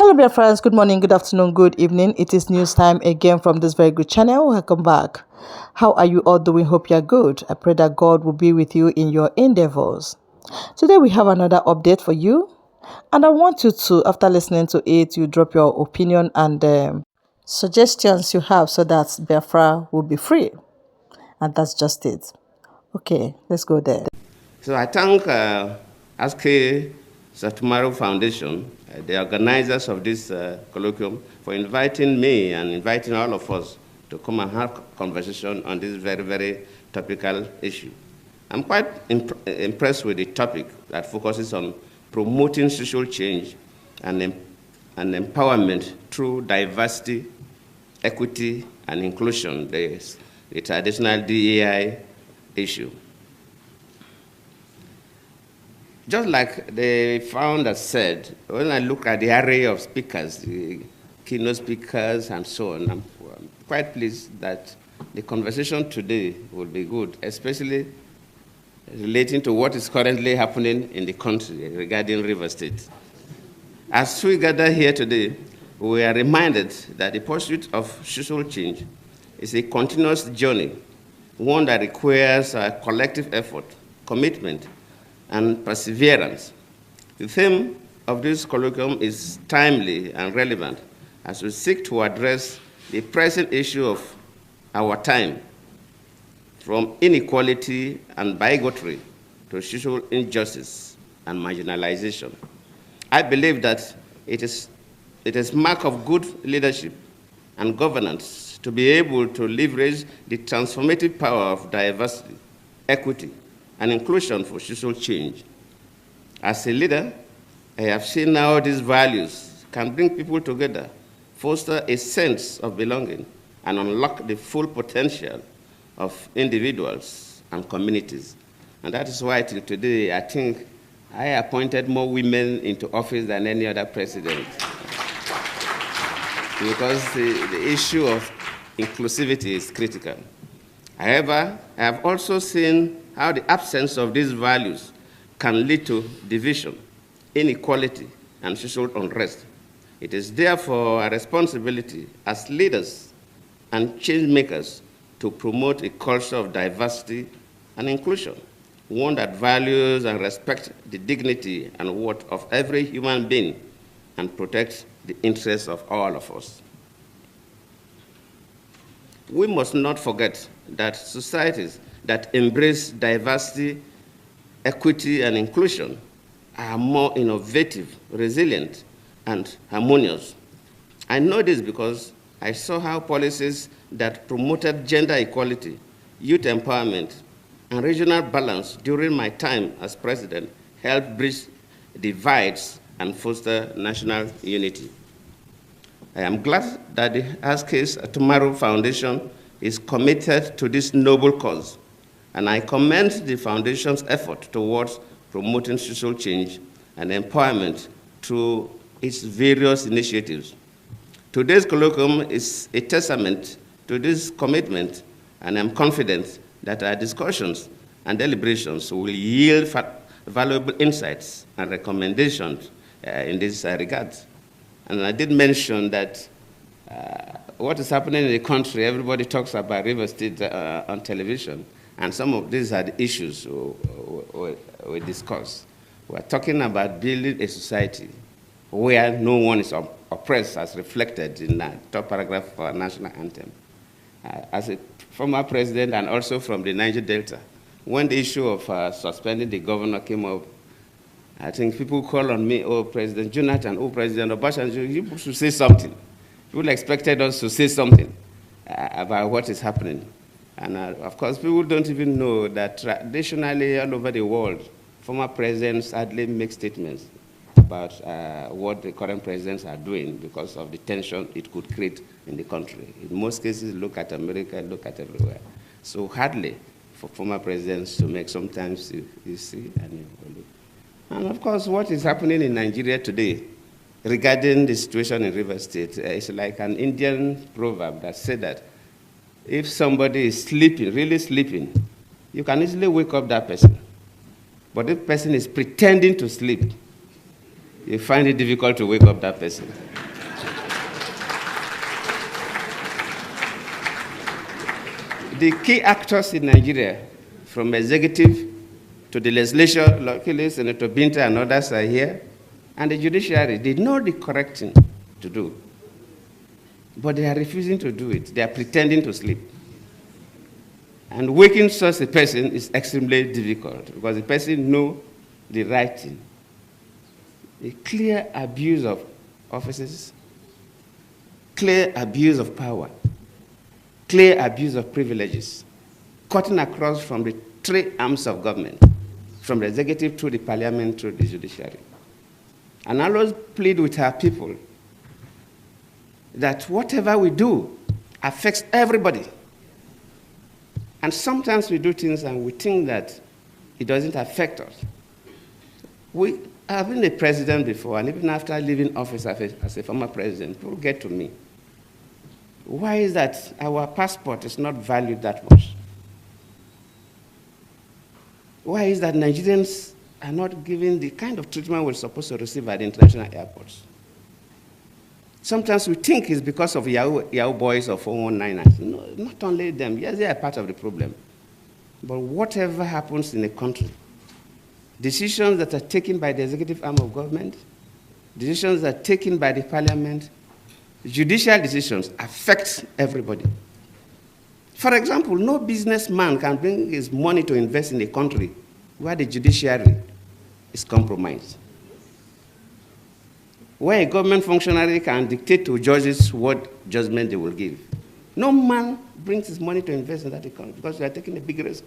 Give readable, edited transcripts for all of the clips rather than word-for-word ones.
Hello, dear friends. Good morning, good afternoon, good evening. It is news time again from this very good channel. Welcome back. How are you all doing? Hope you are good. I pray that God will be with you in your endeavors. Today, we have another update for you. And I want you to, after listening to it, you drop your opinion and suggestions you have so that Biafra will be free. And that's just it. Okay, let's go there. So I thank ASK Satomaro Foundation, the organizers of this colloquium, for inviting me and inviting all of us to come and have a conversation on this very, very topical issue. I'm quite impressed with the topic that focuses on promoting social change and empowerment through diversity, equity, and inclusion, the traditional DEI issue. Just like the founder said, when I look at the array of speakers, the keynote speakers and so on, I'm quite pleased that the conversation today will be good, especially relating to what is currently happening in the country regarding River State. As we gather here today, we are reminded that the pursuit of social change is a continuous journey, one that requires a collective effort, commitment, and perseverance. The theme of this colloquium is timely and relevant as we seek to address the present issue of our time, from inequality and bigotry to social injustice and marginalization. I believe that it is mark of good leadership and governance to be able to leverage the transformative power of diversity, equity, and inclusion for social change. As a leader, I have seen how these values can bring people together, foster a sense of belonging, and unlock the full potential of individuals and communities. And that is why till today, I think I appointed more women into office than any other president. Because the issue of inclusivity is critical. However, I have also seen how the absence of these values can lead to division, inequality, and social unrest. It is therefore a responsibility as leaders and change makers to promote a culture of diversity and inclusion, one that values and respects the dignity and worth of every human being and protects the interests of all of us. We must not forget that societies that embrace diversity, equity, and inclusion are more innovative, resilient, and harmonious. I know this because I saw how policies that promoted gender equality, youth empowerment, and regional balance during my time as president helped bridge divides and foster national unity. I am glad that the Askes Tomorrow Foundation is committed to this noble cause, and I commend the foundation's effort towards promoting social change and empowerment through its various initiatives. Today's colloquium is a testament to this commitment, and I'm confident that our discussions and deliberations will yield valuable insights and recommendations in this regard. And I did mention that what is happening in the country, everybody talks about River State on television, and some of these are the issues we discuss. We're talking about building a society where no one is oppressed, as reflected in the top paragraph of our national anthem. As a former president and also from the Niger Delta, when the issue of suspending the governor came up, I think people call on me, oh, President Jonathan, oh, President Obasanjo, you should say something. People expected us to say something about what is happening. And of course, people don't even know that traditionally all over the world, former presidents hardly make statements about what the current presidents are doing because of the tension it could create in the country. In most cases, look at America, look at everywhere. So hardly for former presidents to make sometimes you see and you believe. And of course, what is happening in Nigeria today regarding the situation in River State is like an Indian proverb that said that if somebody is sleeping, really sleeping, you can easily wake up that person. But if person is pretending to sleep, you find it difficult to wake up that person. The key actors in Nigeria, from executive to the legislature, luckily Senator Binta and others are here, and the judiciary, they know the correct thing to do. But they are refusing to do it. They are pretending to sleep. And waking such a person is extremely difficult because the person knows the right thing. A clear abuse of offices, clear abuse of power, clear abuse of privileges, cutting across from the three arms of government, from the executive to the parliament to the judiciary. And I always plead with our people that whatever we do affects everybody. And sometimes we do things and we think that it doesn't affect us. I've been a president before, and even after leaving office as a former president, people get to me. Why is that our passport is not valued that much? Why is that Nigerians are not given the kind of treatment we're supposed to receive at international airports? Sometimes we think it's because of Yahoo boys or 419ers. No, not only them. Yes, they are part of the problem. But whatever happens in a country, decisions that are taken by the executive arm of government, decisions that are taken by the parliament, judicial decisions affect everybody. For example, no businessman can bring his money to invest in a country where the judiciary is compromised, where a government functionary can dictate to judges what judgment they will give. No man brings his money to invest in that economy because we are taking a big risk.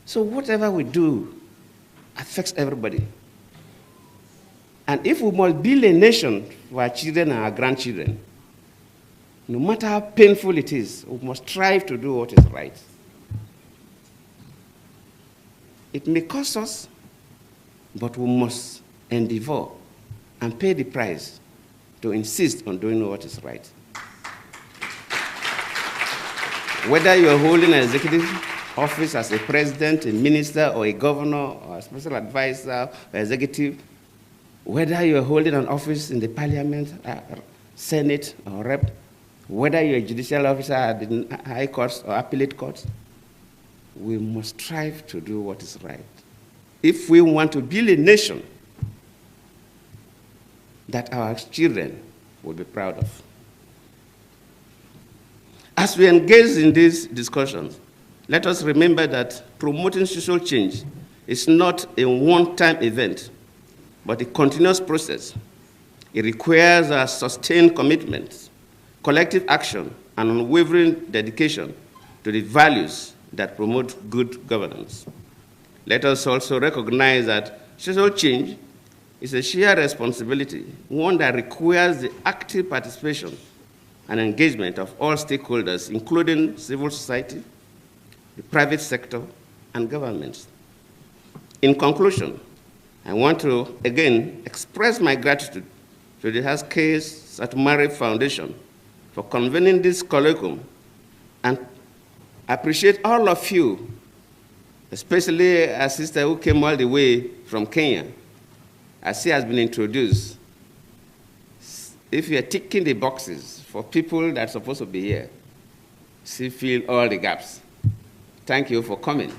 So whatever we do affects everybody. And if we must build a nation for our children and our grandchildren, no matter how painful it is, we must strive to do what is right. It may cost us, but we must endeavor and pay the price to insist on doing what is right. Whether you're holding an executive office as a president, a minister, or a governor, or a special advisor, or executive, whether you're holding an office in the parliament, senate, or rep, whether you're a judicial officer at the high courts or appellate courts, we must strive to do what is right. If we want to build a nation that our children will be proud of. As we engage in these discussions, let us remember that promoting social change is not a one-time event, but a continuous process. It requires a sustained commitment, collective action, and unwavering dedication to the values that promote good governance. Let us also recognize that social change is a shared responsibility, one that requires the active participation and engagement of all stakeholders, including civil society, the private sector, and governments. In conclusion, I want to again express my gratitude to the Haske Satumare Foundation for convening this colloquium, and appreciate all of you, especially a sister who came all the way from Kenya. As she has been introduced, if you're ticking the boxes for people that are supposed to be here, she fills all the gaps. Thank you for coming.